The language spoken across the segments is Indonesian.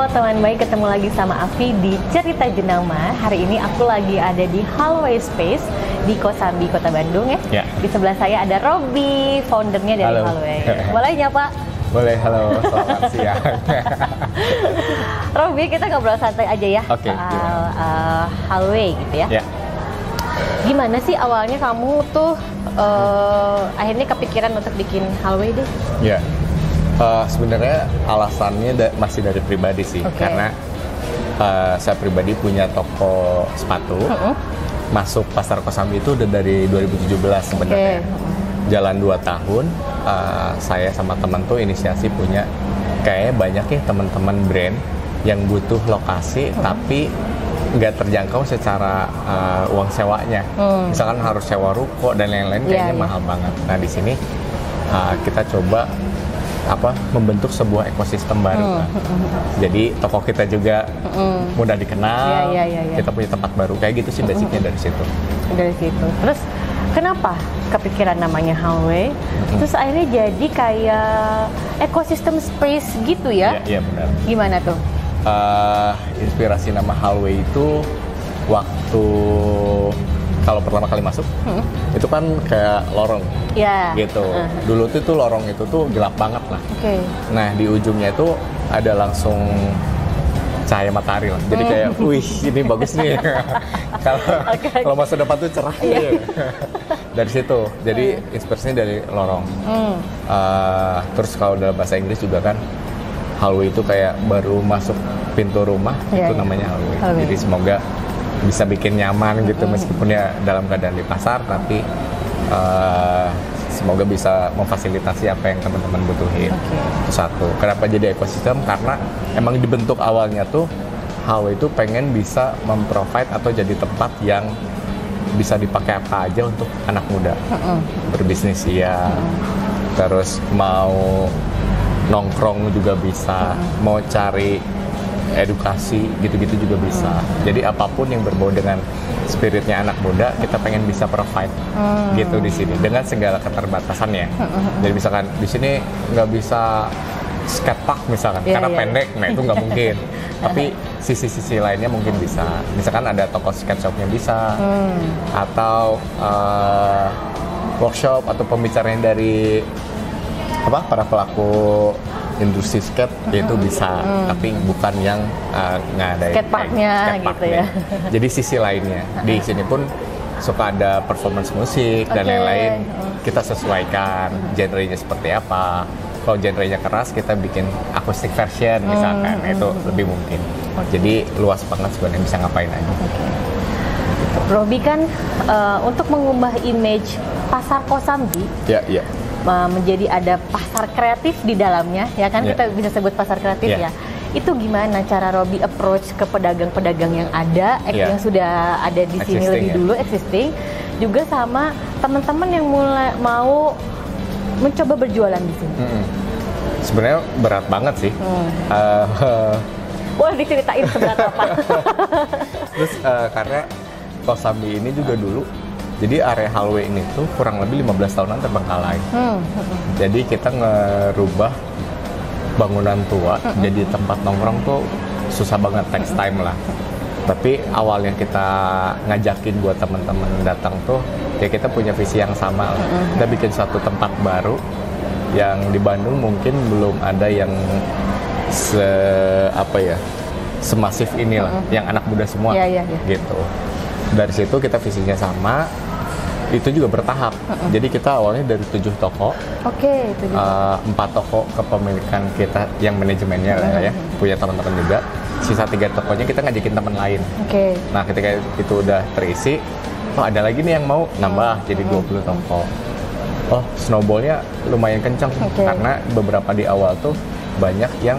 teman baik, ketemu lagi sama Afi di Cerita Jenama. Hari ini aku lagi ada di Hallway Space di Kosambi, Kota Bandung ya. Di sebelah saya ada Robby, foundernya dari Halo. Hallway. Boleh nyapa? Boleh, halo, selamat siang. Robby, kita ngobrol santai aja ya Oke, soal Hallway gitu ya. Ya. Gimana sih awalnya kamu tuh akhirnya kepikiran untuk bikin Hallway deh? Ya. Sebenarnya alasannya masih dari pribadi sih, karena saya pribadi punya toko sepatu. Masuk pasar Kosambi itu udah dari 2017 sebenarnya. Jalan 2 tahun, saya sama teman tuh inisiasi punya kayaknya banyak ya teman-teman brand yang butuh lokasi tapi nggak terjangkau secara uang sewanya. Misalkan harus sewa ruko dan lain-lain kayaknya mahal banget. Nah di sini kita coba membentuk sebuah ekosistem baru. Jadi toko kita juga mudah dikenal. Kita punya tempat baru kayak gitu sih basicnya dari situ. Dari situ. Terus kenapa kepikiran namanya Hallway? Terus akhirnya jadi kayak ekosistem space gitu ya? Iya benar. Gimana tuh? Inspirasi nama Hallway itu waktu kalau pertama kali masuk itu kan kayak lorong gitu. Dulu tuh lorong itu tuh gelap banget lah. Nah di ujungnya itu ada langsung cahaya matahari lah. Jadi kayak, wih ini bagus nih. Kalau masa depan tuh cerah. Dari situ. Jadi inspirasinya dari lorong. Terus kalau dalam bahasa Inggris juga kan hallway itu kayak baru masuk pintu rumah itu namanya hallway. Jadi semoga bisa bikin nyaman gitu meskipun ya dalam keadaan di pasar, tapi semoga bisa memfasilitasi apa yang teman-teman butuhin. Itu satu. Kenapa jadi ekosistem? Karena emang dibentuk awalnya tuh hallway itu pengen bisa memprovide atau jadi tempat yang bisa dipakai apa aja untuk anak muda berbisnis ya. Terus mau nongkrong juga bisa, mau cari edukasi gitu-gitu juga bisa. Jadi apapun yang berbau dengan spiritnya anak muda kita pengen bisa provide gitu di sini dengan segala keterbatasannya. Jadi misalkan di sini nggak bisa skatepark misalkan karena pendek, nah itu nggak mungkin. Tapi sisi-sisi lainnya mungkin bisa. Misalkan ada toko skate shopnya bisa, atau workshop atau pembicaraan dari para pelaku industri skate itu bisa, tapi bukan yang ngadain skateparknya gitu ya. Jadi sisi lainnya di sini pun suka ada performance musik dan lain-lain. Kita sesuaikan genrenya seperti apa. Kalau genrenya keras kita bikin acoustic version misalkan, itu lebih mungkin. Jadi luas banget sebenarnya bisa ngapain aja. Robby kan untuk mengubah image pasar Kosambi. Menjadi ada pasar kreatif di dalamnya, ya kan kita bisa sebut pasar kreatif ya. Itu gimana cara Robby approach ke pedagang-pedagang yang ada, yang sudah ada di sini lebih dulu existing, juga sama teman-teman yang mulai mau mencoba berjualan di sini. Sebenarnya berat banget sih. Boleh diceritain seberat apa? Terus karena Kosambi ini juga dulu. Jadi area hallway ini tuh kurang lebih 15 tahunan terbengkalai. Jadi kita ngerubah bangunan tua jadi tempat nongkrong tuh susah banget, takes time lah. Tapi awalnya kita ngajakin buat teman-teman datang tuh, ya kita punya visi yang sama lah. Kita bikin suatu tempat baru yang di Bandung mungkin belum ada yang semasif inilah, yang anak muda semua gitu. Dari situ kita visinya sama. Itu juga bertahap. Jadi kita awalnya dari 7 toko. 4 toko kepemilikan kita yang manajemennya lah ya, punya teman-teman juga. Sisa 3 tokonya kita ngajakin teman lain. Nah, ketika itu udah terisi, ada lagi nih yang mau nambah jadi 20 toko. Snowballnya lumayan kencang karena beberapa di awal tuh banyak yang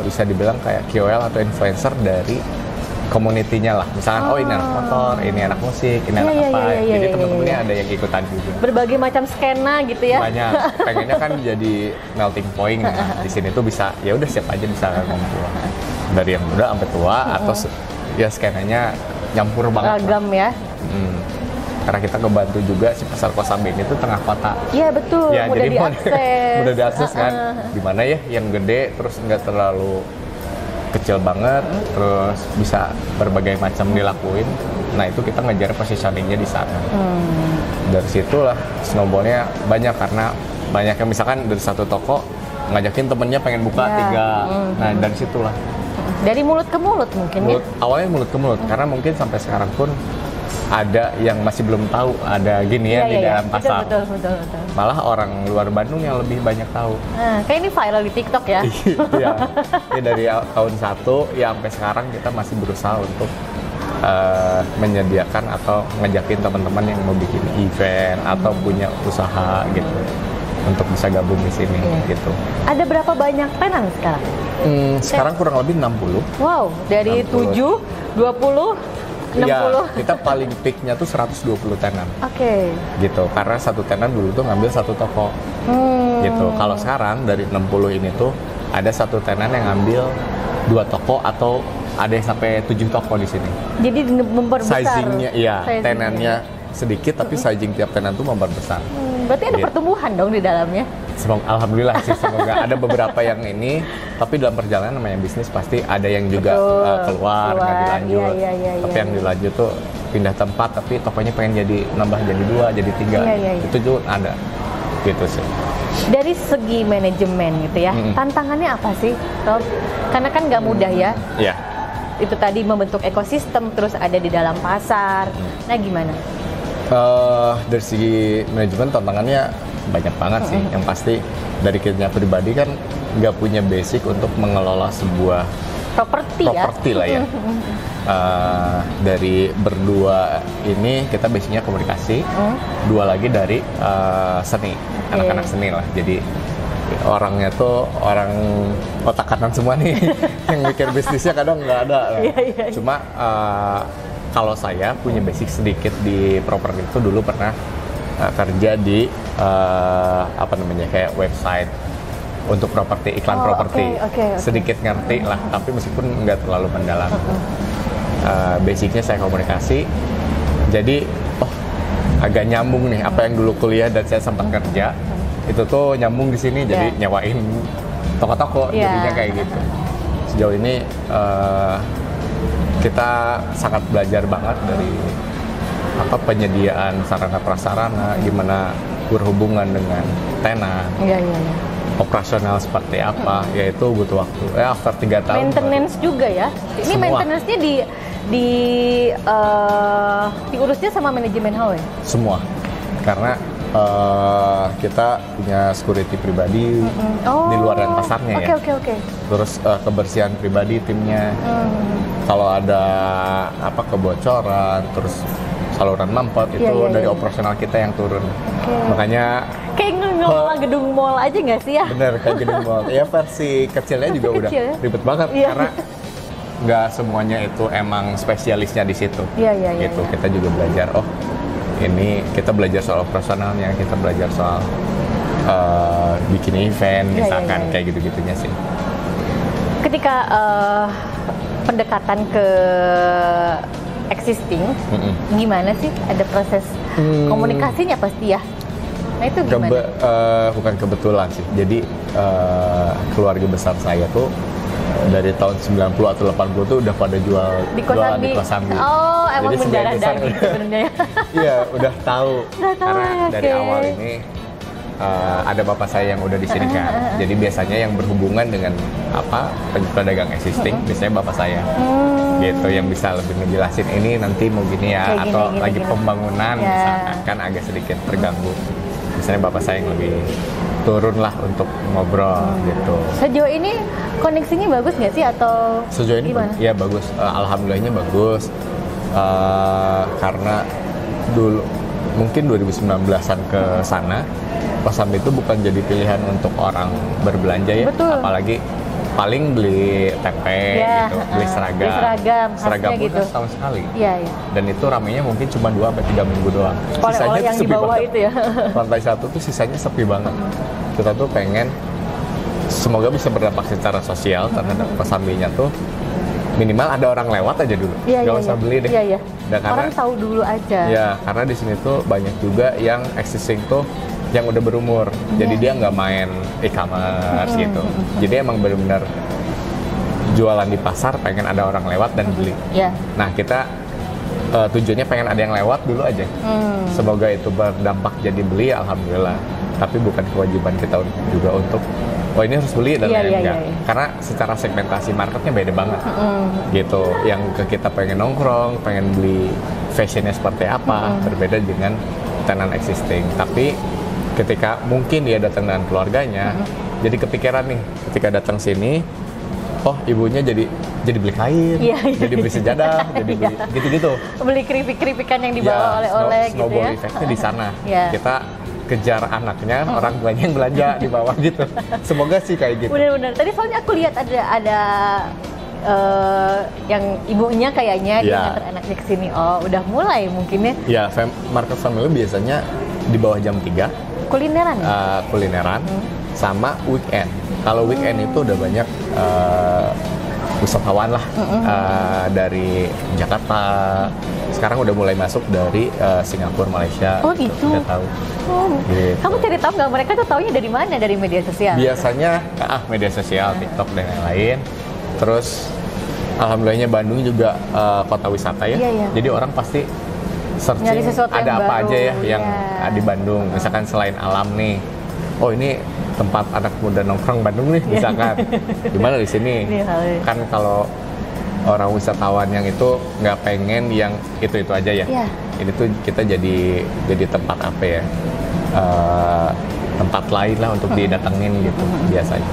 bisa dibilang kayak KOL atau influencer dari komunitinya lah, misalkan ini anak motor, ini anak musik, ini anak jadi teman-temannya ada yang ikutan juga. Berbagai macam skena gitu ya. Banyak, pengennya kan jadi melting point. Nah, di sini tuh bisa, ya udah siapa aja bisa ngumpul, dari yang muda sampai tua, atau ya skenanya nyampur banget. Ragam ya. Karena kita ngebantu juga si pasar Kosambi ini tuh tengah kota. Iya betul. Ya, mudah diakses kan. Dimana ya yang gede terus nggak terlalu kecil banget, terus bisa berbagai macam dilakuin. Nah itu kita ngejar positioningnya di sana. Dari situlah snowballnya banyak, karena banyak yang misalkan dari satu toko ngajakin temennya pengen buka 3. Nah dari situlah. Dari mulut ke mulut mungkin Awalnya mulut ke mulut, karena mungkin sampai sekarang pun ada yang masih belum tahu ada ginian di dalam pasar. Betul. Malah orang luar Bandung yang lebih banyak tahu. Kayak ini viral di TikTok ya. Iya. Dari tahun 1 ya sampai sekarang kita masih berusaha untuk menyediakan atau ngajakin teman-teman yang mau bikin event atau punya usaha gitu untuk bisa gabung di sini gitu. Ada berapa banyak tenan sekarang? Sekarang kurang lebih 60. Wow, dari 7, 20, 60. Ya, kita paling peaknya tuh 120 tenan. Oke. Gitu, karena satu tenan dulu tuh ngambil satu toko. Gitu. Kalau sekarang dari 60 ini tuh ada satu tenan yang ngambil 2 toko atau ada yang sampai 7 toko di sini. Jadi memperbesar. Sizingnya, iya, tenannya sedikit tapi sizing tiap tenan tuh memperbesar. Berarti ada pertumbuhan dong di dalamnya. Alhamdulillah sih, semoga ada beberapa yang ini, tapi dalam perjalanan namanya bisnis pasti ada yang juga keluar nggak dilanjut. Tapi yang dilanjut tuh pindah tempat, tapi tokonya pengen nambah jadi 2, jadi 3. Itu juga ada, gitu sih. Dari segi manajemen gitu ya, tantangannya apa sih, Rob? Karena kan nggak mudah ya. Iya. Itu tadi membentuk ekosistem, terus ada di dalam pasar. Nah gimana? Dari segi manajemen tantangannya banyak banget sih. Yang pasti dari kita pribadi kan nggak punya basic untuk mengelola sebuah properti lah ya. Dari berdua ini kita basicnya komunikasi, 2 lagi dari seni, anak-anak seni lah. Jadi orangnya tuh orang otak kanan semua nih yang mikir bisnisnya kadang nggak ada. Cuma kalau saya punya basic sedikit di properti itu, dulu pernah kerja di kayak website untuk properti, iklan properti. Sedikit ngerti lah, tapi meskipun nggak terlalu mendalam. Basicnya saya komunikasi, jadi agak nyambung nih apa yang dulu kuliah dan saya sempat kerja itu tuh nyambung di sini, jadi nyewain toko-toko jadinya kayak gitu. Sejauh ini kita sangat belajar banget dari penyediaan sarana prasarana, gimana berhubungan dengan tenan, operasional seperti apa, yaitu butuh waktu. After 3 tahun. Maintenance juga ya. Ini semua. Maintenance-nya diurusnya sama manajemen hall ya? Semua, karena kita punya security pribadi di luar dan pasarnya ya. Oke. Terus kebersihan pribadi timnya. Kalau ada kebocoran, terus saluran mampet itu dari operasional kita yang turun. Makanya kayak ngelola gedung mall aja nggak sih ya? Bener, kayak gedung mall. Ya versi kecilnya juga udah ribet banget karena nggak semuanya itu emang spesialisnya di situ. Gitu. Kita juga belajar. Ini kita belajar soal operasionalnya, kita belajar soal bikin event, misalkan kayak gitu-gitunya sih. Ketika pendekatan ke existing, gimana sih? Ada proses komunikasinya pasti ya? Nah itu gimana? Bukan kebetulan sih. Jadi keluarga besar saya tuh dari tahun 90 atau 80 tuh udah pada jualan di Kosambi. Oh, emang mendarah daging sebenarnya. Iya, udah tahu. Karena dari awal ini ada bapak saya yang udah di sini kan. Jadi biasanya yang berhubungan dengan pedagang existing, biasanya bapak saya. Gitu, yang bisa lebih ngejelasin ini nanti mau gini ya, atau lagi pembangunan misalkan kan agak sedikit terganggu. Misalnya bapak saya yang lebih turun lah untuk ngobrol gitu. Sejauh ini koneksinya bagus nggak sih atau sejauh ini gimana? Ya bagus, alhamdulillahnya bagus. Karena dulu mungkin 2019-an ke sana Kosambi itu bukan jadi pilihan untuk orang berbelanja ya. Betul. Apalagi paling beli tempe gitu, beli seragam pun gitu. Kan setahun sekali. Dan itu ramenya mungkin cuma 2-3 minggu doang. Sisanya yang sepi banget. Itu ya. Lantai 1 tuh sisanya sepi banget. Kita tuh pengen semoga bisa berdampak secara sosial terhadap Kosambinya tuh. Minimal ada orang lewat aja dulu, nggak usah beli deh. Orang tahu dulu aja. Ya, karena di sini tuh banyak juga yang existing tuh yang udah berumur, jadi dia nggak main e-commerce gitu. Jadi emang benar-benar jualan di pasar, pengen ada orang lewat dan beli. Nah kita tujuannya pengen ada yang lewat dulu aja. Semoga itu berdampak jadi beli, alhamdulillah. Tapi bukan kewajiban kita juga untuk ini harus beli dan enggak. Karena secara segmentasi marketnya beda banget. Gitu. Yang kita pengen nongkrong, pengen beli fashionnya seperti apa, berbeda dengan tenan existing. Tapi ketika mungkin dia datang dengan keluarganya, jadi kepikiran nih ketika datang sini, oh ibunya jadi beli kain, jadi beli sejadah, jadi beli gitu-gitu. Beli keripik-keripikan yang dibawa oleh-oleh gitu ya. Snowball effect-nya di sana. Kita kejar anaknya, orang tuanya yang belanja di bawah gitu. Semoga sih kayak gitu. Benar-benar. Tadi soalnya aku lihat ada yang ibunya kayaknya dia nganter anaknya ke sini. Oh, udah mulai mungkin ya. Ya, market family biasanya di bawah jam 3. Kulineran ya? Kulineran sama weekend. Kalau weekend itu udah banyak wisatawan lah dari Jakarta. Sekarang udah mulai masuk dari Singapura, Malaysia. Oh gitu? Udah tahu. Gitu. Kamu cari tahu nggak mereka tuh taunya dari mana? Dari media sosial? Biasanya media sosial, TikTok dan lain-lain. Terus alhamdulillahnya Bandung juga kota wisata ya. Jadi orang pasti searching ada apa aja ya yang di Bandung. Misalkan selain alam nih, oh ini tempat anak muda nongkrong Bandung nih misalkan. Gimana di sini? Kan kalau orang wisatawan yang itu nggak pengen yang itu aja ya. Ini tuh kita jadi tempat apa ya? Tempat lain lah untuk didatengin gitu biasanya.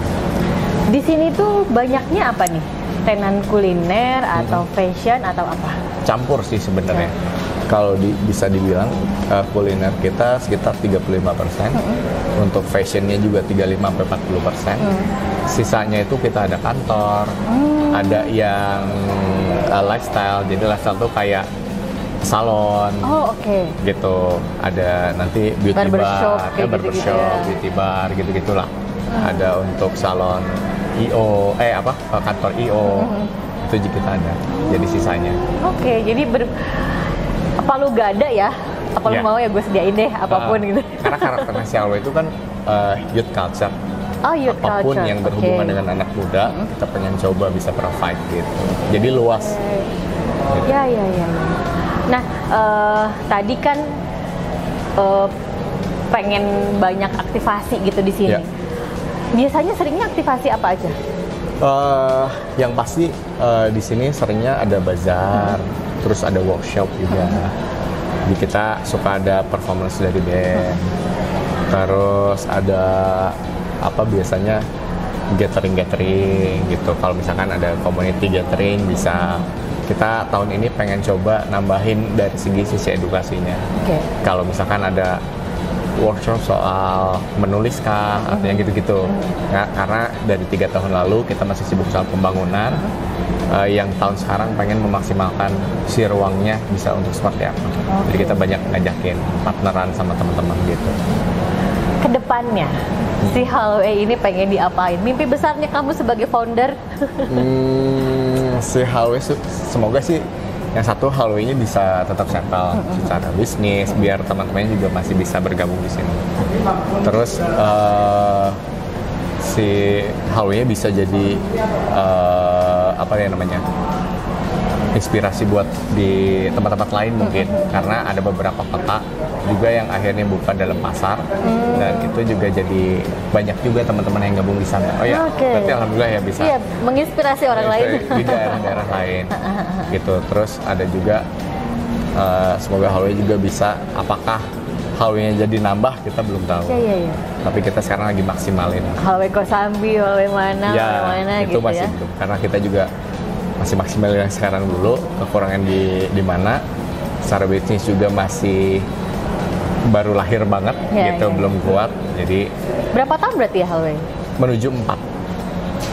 Di sini tuh banyaknya apa nih? Tenan kuliner atau fashion atau apa? Campur sih sebenarnya. Kalau bisa dibilang kuliner kita sekitar 35%, untuk fashionnya juga 35-40%. Sisanya itu kita ada kantor, ada yang lifestyle. Jadi lifestyle tuh kayak salon, gitu. Ada nanti beauty bar, barbershop, beauty bar, gitu-gitulah. Ada untuk salon IO, kantor IO, itu juga kita ada. Jadi sisanya. Jadi apa lu gak ada ya? Apa lu mau ya gue sediain deh apapun gitu. Karena karakternya si Halway itu kan youth culture. Youth apapun culture. Yang berhubungan dengan anak muda, kita pengen coba bisa provide gitu. Jadi luas. Gitu. Ya. Nah, tadi kan pengen banyak aktivasi gitu di sini. Biasanya seringnya aktivasi apa aja? Yang pasti di sini seringnya ada bazar, terus ada workshop juga. Jadi kita suka ada performance dari band, terus ada biasanya gathering gitu. Kalau misalkan ada community gathering bisa. Kita tahun ini pengen coba nambahin dari sisi edukasinya. Kalau misalkan ada workshop soal menulis kah, atau yang gitu-gitu. Karena dari 3 tahun lalu kita masih sibuk soal pembangunan, yang tahun sekarang pengen memaksimalkan si ruangnya bisa untuk seperti apa. Jadi kita banyak ngajakin partneran sama teman-teman gitu. Kedepannya, si Halway ini pengen diapain? Mimpi besarnya kamu sebagai founder? Si Halway semoga sih yang satu Halway-nya bisa tetap settle secara bisnis, biar teman-temannya juga masih bisa bergabung di sini. Terus si Halway-nya bisa jadi inspirasi buat di tempat-tempat lain mungkin, karena ada beberapa kota juga yang akhirnya buka dalam pasar, dan itu juga jadi banyak juga teman-teman yang gabung di sana. Berarti alhamdulillah ya bisa menginspirasi orang lain di daerah-daerah lain gitu. Terus ada juga semoga Halway juga bisa, apakah Halway-nya jadi nambah kita belum tahu. Tapi kita sekarang lagi maksimalin. Halway Kosambi, Halway mana itu gitu masih belum, karena kita juga masih maksimal yang sekarang dulu, kekurangan di mana, secara bisnis juga masih baru lahir banget belum kuat. Jadi berapa tahun berarti ya Halway? Menuju 4.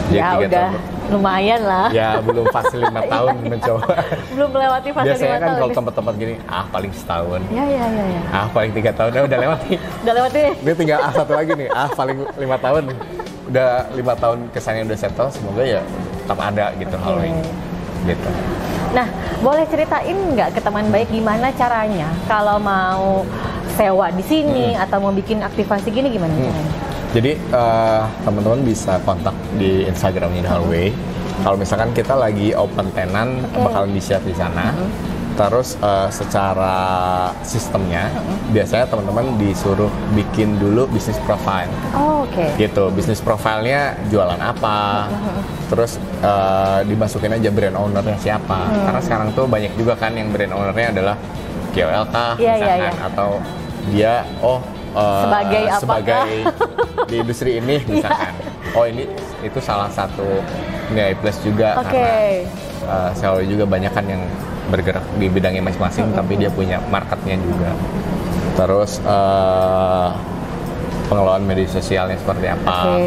Jadi 3 tahun. Lumayan lah. Ya belum fase 5 tahun mencoba. Belum melewati fase 5 tahun. Biasanya kan kalau tempat-tempat gini, paling setahun. Ya. Paling 3 tahun, udah lewat nih. Udah lewat nih. Ini tinggal satu lagi nih, paling 5 tahun. Udah 5 tahun kesannya udah settle, semoga ya tetap ada gitu Halway. Gitu. Nah, boleh ceritain nggak ke teman baik gimana caranya kalau mau sewa di sini atau mau bikin aktivasi gini gimana caranya? Jadi teman-teman bisa kontak di Instagramnya Halway. Kalau misalkan kita lagi open tenant, bakalan di-share di sana. Terus secara sistemnya, biasanya teman-teman disuruh bikin dulu bisnis profile. Gitu, bisnis profilenya jualan apa, terus dimasukin aja brand ownernya siapa. Karena sekarang tuh banyak juga kan yang brand ownernya adalah KOL kah, misalkan, atau dia sebagai di industri ini misalkan. Ini itu salah satu nilai plus juga karena selalu juga banyak kan yang bergerak di bidangnya masing-masing, tapi dia punya marketnya juga. Terus pengelolaan media sosialnya seperti apa?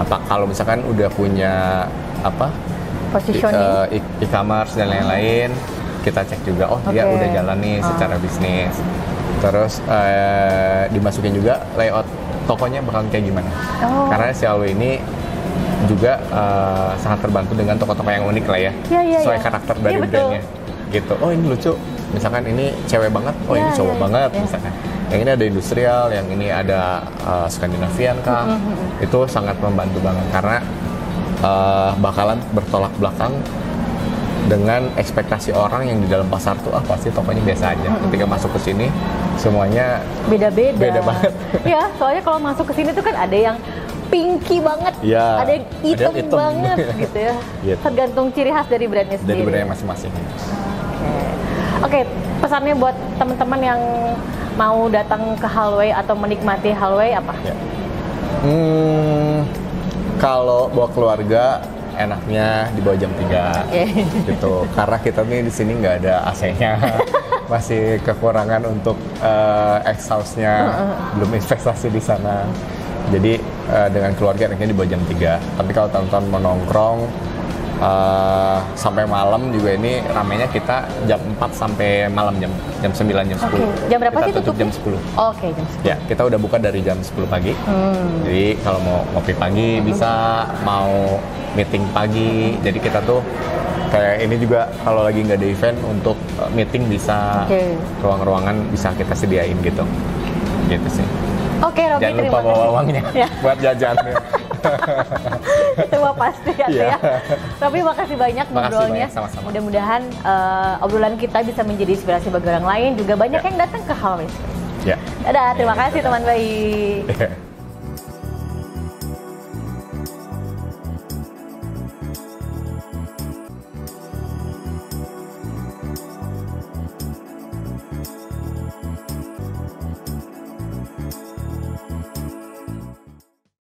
Apa kalau misalkan udah punya e-commerce dan lain-lain, kita cek juga. Dia udah jalan nih secara bisnis. Terus dimasukin juga layout tokonya bakalan kayak gimana? Karena Xiaomi ini juga sangat terbantu dengan toko-toko yang unik lah ya, sesuai karakter dari brandnya. Gitu. Ini lucu. Misalkan ini cewek banget, ini cowok banget misalkan. Yang ini ada industrial, yang ini ada Skandinavian kah. Itu sangat membantu banget karena bakalan bertolak belakang dengan ekspektasi orang yang di dalam pasar tuh pasti tokonya biasa aja. Ketika masuk ke sini semuanya beda banget. Ya, soalnya kalau masuk ke sini tuh kan ada yang pinky banget, ada yang hitam banget gitu ya. Tergantung ciri khas dari brandnya sendiri. Dari brandnya masing-masing. Oke, pesannya buat teman-teman yang mau datang ke Hallway atau menikmati Hallway apa? Kalau bawa keluarga enaknya di bawah jam 3 gitu. Karena kita nih di sini nggak ada AC-nya. Masih kekurangan untuk exhaust-nya, belum investasi di sana. Jadi dengan keluarga enaknya di bawah jam 3. Tapi kalau teman-teman mau nongkrong sampai malam juga, ini ramenya kita jam 4 sampai malam jam 9, jam 10. Jam berapa kita sih tutup? Jam 10. Jam 10. Ya, kita udah buka dari jam 10 pagi. Jadi kalau mau ngopi pagi bisa, mau meeting pagi. Jadi kita tuh kayak ini juga kalau lagi nggak ada event untuk meeting bisa, ruang-ruangan bisa kita sediain gitu. Gitu sih. Robi, jangan lupa bawa uangnya buat jajan. Itu mah pasti ya. Robi, makasih banyak ngobrolnya. Mudah-mudahan obrolan kita bisa menjadi inspirasi bagi orang lain, juga banyak yang datang ke Hallway Space. Dadah, terima kasih teman baik.